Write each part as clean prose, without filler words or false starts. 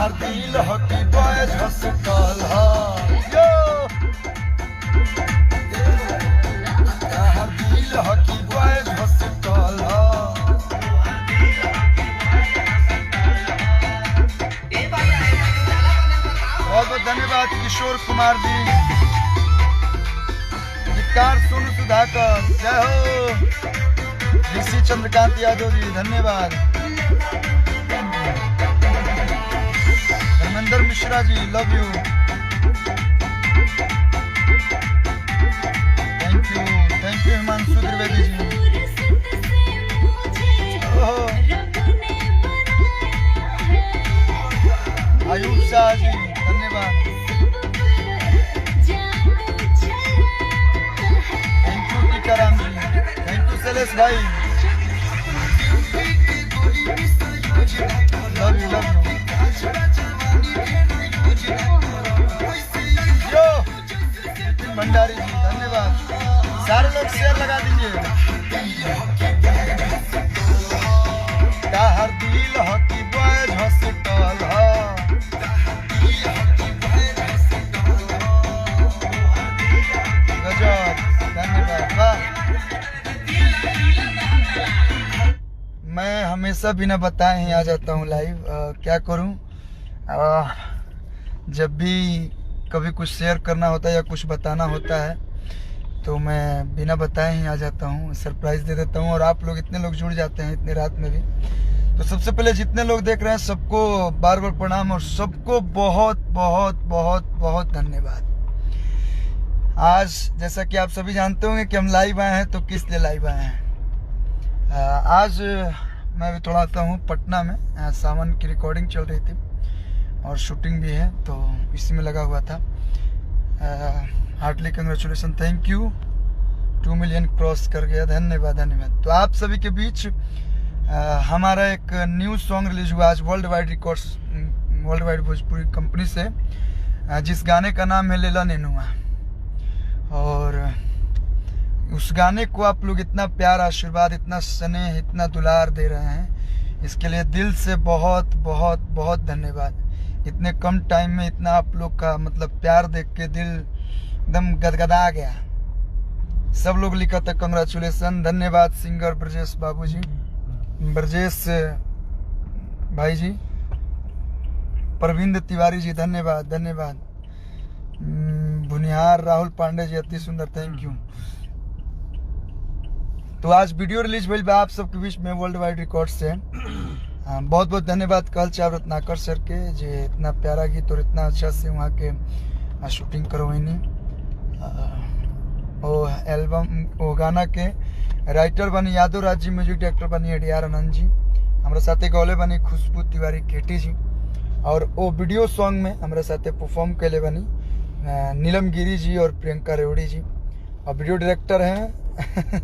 ताहर दिल हकी बॉयज हॉस्पिटल हा यो ताहर दिल हकी बॉयज हॉस्पिटल हा। बहुत बहुत धन्यवाद किशोर कुमार जी, गीतकार सोनू सुधाकर, जय हो। ऋषि चंद्रकांत यादव जी धन्यवाद। Dharmendra Mishra ji love you, thank you Himanshu Trivedi ji. Ayub Shah ji धन्यवाद। थैंक यू टीकाराम जी, थैंक यू शैलेश भाई, लव यू यो। नितिन भंडारी जी धन्यवाद। सारे लोग शेयर लगा दीजिए। ताहर दिल हकी बॉयज हॉस्पिटल हा गजब, धन्यवाद। मैं हमेशा बिना बताए ही आ जाता हूँ लाइव, क्या करूँ, जब भी कभी कुछ शेयर करना होता है या कुछ बताना होता है तो मैं बिना बताए ही आ जाता हूँ, सरप्राइज़ दे देता हूँ और आप लोग इतने लोग जुड़ जाते हैं इतनी रात में भी। तो सबसे पहले जितने लोग देख रहे हैं सबको बार बार प्रणाम और सबको बहुत बहुत बहुत बहुत धन्यवाद। आज जैसा कि आप सभी जानते होंगे कि हम लाइव आए हैं, तो किस लिए लाइव आए हैं। आज मैं भी थोड़ा आता हूँ पटना में, सावन की रिकॉर्डिंग चल रही थी और शूटिंग भी है, तो इसी में लगा हुआ था। Heartly congratulation, thank you, 2 million cross कर गया, धन्यवाद धन्यवाद। तो आप सभी के बीच हमारा एक न्यू सॉन्ग रिलीज हुआ आज world wide records, world wide Bhojpuri company से, जिस गाने का नाम है लेला नेनुआ। और उस गाने को आप लोग इतना प्यार, आशीर्वाद, इतना स्नेह, इतना दुलार दे रहे हैं, इसके लिए दिल से बहुत बहुत बहुत धन्यवाद। इतने कम टाइम में इतना आप लोग का मतलब प्यार देख के दिल एकदम गदगदा गया। सब लोग लिखा था कंग्रेचुलेसन, धन्यवाद सिंगर ब्रजेश बाबू जी, ब्रजेश भाई जी, प्रवीण तिवारी जी धन्यवाद धन्यवाद, भुनिहार राहुल पांडे जी अति सुंदर, थैंक यू। तो आज वीडियो रिलीज भइल बा आप सबके बीच में वर्ल्ड वाइड रिकॉर्ड से। बहुत बहुत धन्यवाद कहल चाह रत्नाकर सर के, जे इतना प्यारा गीत और इतना अच्छा से वहाँ के शूटिंग करवैनी। वो एल्बम, वो गाना के राइटर बनी यादव राज जी, म्यूजिक डायरेक्टर बनी एडीआर आनंद जी, हमारे साथे गौले बनी खुशबू तिवारी केटी जी, और वो वीडियो सॉन्ग में हमारे साथे परफॉर्म कैले बनी नीलम गिरी जी और प्रियंका रेवड़ी जी, और वीडियो डायरेक्टर हैं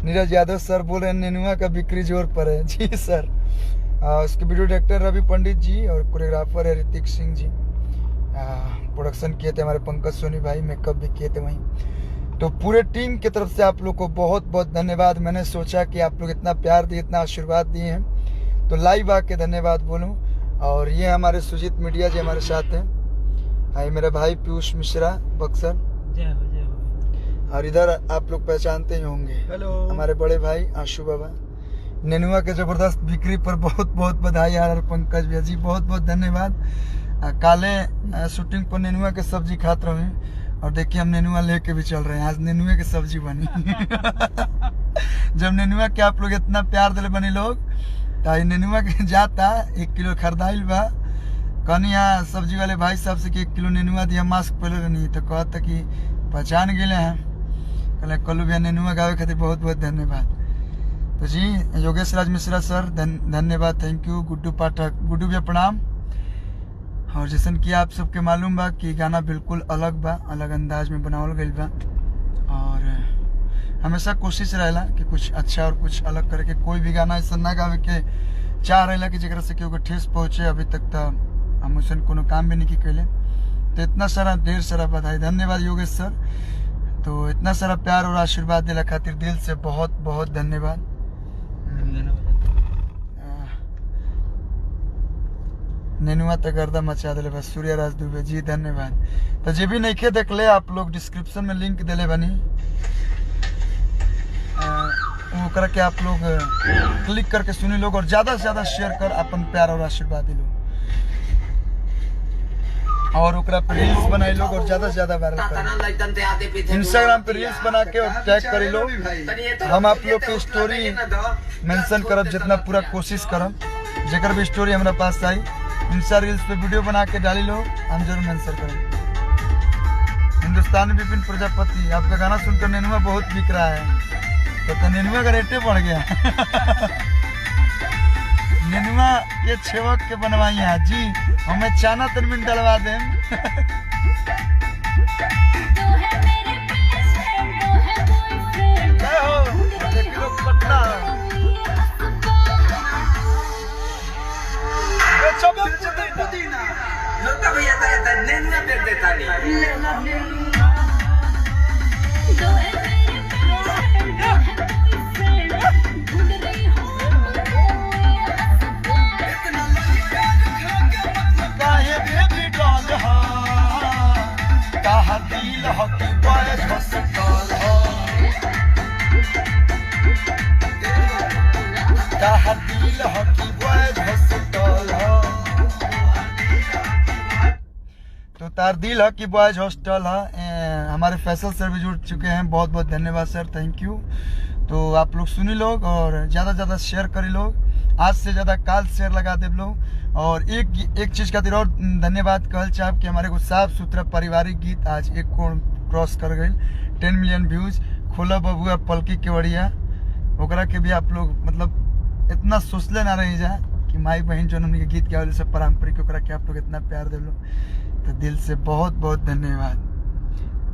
नीरज यादव सर। बोल रहे हैं नेनुआ का बिक्री जोर पर है, जी सर। उसके वीडियो डायरेक्टर रवि पंडित जी और कोरियोग्राफर है ऋतिक सिंह जी। प्रोडक्शन किए थे हमारे पंकज सोनी भाई, मेकअप भी किए थे वहीं। तो पूरे टीम की तरफ से आप लोग को बहुत बहुत धन्यवाद। मैंने सोचा कि आप लोग इतना प्यार दिए, इतना आशीर्वाद दिए हैं, तो लाइव आके धन्यवाद बोलूं। और ये हमारे सुजीत मीडिया जी हमारे साथ हैं, ये मेरा भाई पीयूष मिश्रा बक्सर, और इधर आप लोग पहचानते ही होंगे, हेलो, हमारे बड़े भाई आशु बाबा। नेनुआ के जबरदस्त बिक्री पर बहुत बहुत बधाई यार पंकज भैया जी, बहुत बहुत धन्यवाद। काले शूटिंग पर नेनुआ के सब्जी खाते रहे, और देखिए हम नेनुआ लेके भी चल रहे हैं, आज नेनुआ की सब्जी बनी जब नेनुआ के आप लोग इतना प्यार दिले बनी लोग, तो नेनुआ के जाता 1 किलो खरीदाइल बा। कहनी यहाँ सब्जी वाले भाई साहब से कि 1 किलो नेनुआ दिया, मास्क पहले नहीं, तो कहता कि पहचान गए हैं, कहले कलू भैया नेनुआ गावे खातिर बहुत बहुत धन्यवाद। तो जी योगेश राज मिश्रा सर धन्यवाद, थैंक यू। गुड्डू पाठक, गुड्डू भैया प्रणाम। और जैसन कि आप सबके मालूम बा कि गाना बिल्कुल अलग बा, अलग अंदाज में बनावल गईल बा, और हमेशा कोशिश रहेला कि कुछ अच्छा और कुछ अलग करके कोई भी गाना ऐसा ना गावे के चाह रहेला कि जरा से केहू के ठेस पहुँचे। अभी तक तो हम उसन कोनो काम भी नहीं कैले, तो इतना सारा ढेर सारा बधाई, धन्यवाद योगेश सर। तो इतना सारा प्यार और आशीर्वाद दिला खातिर दिल से बहुत बहुत धन्यवाद। नेनुआ तक गर्दा मचा दिले बस। सूर्य राज दुबे जी धन्यवाद। तो जे भी नहीं देख ले आप लोग डिस्क्रिप्शन में लिंक दिले बनी, वो के आप लोग क्लिक करके सुनी लोग और ज्यादा से ज्यादा शेयर कर अपन प्यार और आशीर्वाद दी लोग और ओकरा पे रील्स बनाई लोग और ज्यादा से ज्यादा वायरल कर। इंस्टाग्राम पे रील्स बना के और टैग करी लोग। हम आप लोग के स्टोरी मेंशन करब जितना पूरा कोशिश करब। जेकर भी स्टोरी हमारा पास आई इंस्टा रील्स पे वीडियो बना के डाली लोग, हम जरूर मेंशन करेंगे। हिंदुस्तानी विपिन प्रजापति, आपका गाना सुनकर नेनुआ बहुत बिक रहा है। तो नेनुआ का रेटे बढ़ गया। नेनुआ ये छेवक के बनवाई है जी, हमें चाना तरमिन डलवा दें। तो तार दिल है कि बॉयज हॉस्टल है। हमारे फैसल सर भी जुड़ चुके हैं, बहुत बहुत धन्यवाद सर, थैंक यू। तो आप लोग सुनी लोग और ज़्यादा से ज़्यादा शेयर करी लोग। आज से ज़्यादा काल शेयर लगा दे लोग। और एक चीज़ खातिर और धन्यवाद कहल चाहब कि हमारे को साफ सुथरा पारिवारिक गीत आज 1 करोड़ क्रॉस कर गई, 10 मिलियन व्यूज। खोला बबुआ पलकी केवड़िया, ओकरा के भी आप लोग मतलब इतना सोचले ना रही जा कि माई बहन जो उनके गीत के वजह से पारंपरिक ओकरा के आप लोग इतना प्यार दे लो। तो दिल से बहुत बहुत धन्यवाद।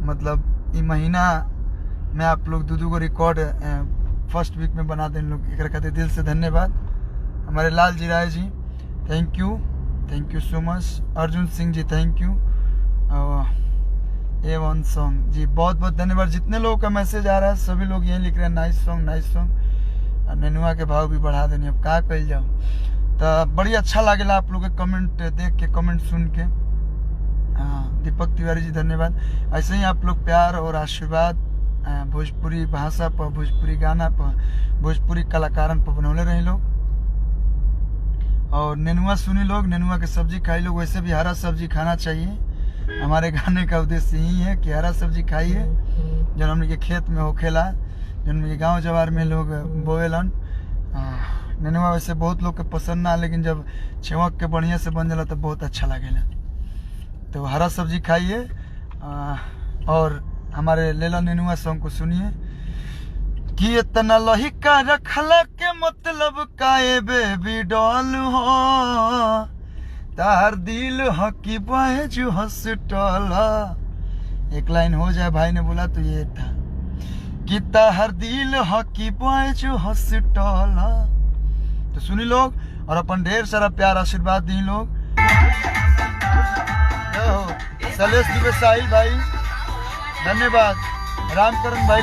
मतलब ये महीना में आप लोग दो को रिकॉर्ड फर्स्ट वीक में बना दें लोग, एक खातिर दिल से धन्यवाद। हमारे Lal ji Rai ji thank you so much. Arjun Singh ji thank you. A1 song जी बहुत बहुत धन्यवाद। जितने लोगों का मैसेज आ रहा है सभी लोग यही लिख रहे हैं नाइस सॉन्ग। और नेनुआ के भाव भी बढ़ा देने, अब क्या कल जाओ। तो बड़ी अच्छा लगेला आप लोग के कमेंट देख के, कमेंट सुन के। हाँ दीपक तिवारी जी धन्यवाद। ऐसे ही आप लोग प्यार और आशीर्वाद भोजपुरी भाषा पर, भोजपुरी गाना पर, भोजपुरी कलाकारन पर बनौले रहे लोग। और नेनुआ सुनी लोग, नेनुआ की सब्जी खाई लोग। वैसे भी हरा सब्जी खाना चाहिए। हमारे गाने का उद्देश्य यही है कि हरा सब्जी खाइए जो हमने के खेत में होखेला, जो हमने गाँव जवार में लोग बोवेलन। नेनुआ वैसे बहुत लोग के पसंद ना, लेकिन जब छेवक के बढ़िया से बन जाला तो बहुत अच्छा लगेला। तो हरा सब्जी खाइए और हमारे लेला नेनुआ सॉन्ग को सुनिए कि इतना लहिका रखला के मतलब काए बेबी डॉल हो, तार दिल हो कि बॉयज हॉस्टल। एक लाइन हो जाए भाई ने बोला तो ये था कि तार दिल हो कि बॉयज हॉस्टल। तो सुनी लोग और अपन ढेर सारा प्यार आशीर्वाद दी लोग। सलेश दुबे साहिल भाई धन्यवाद, रामकरण भाई।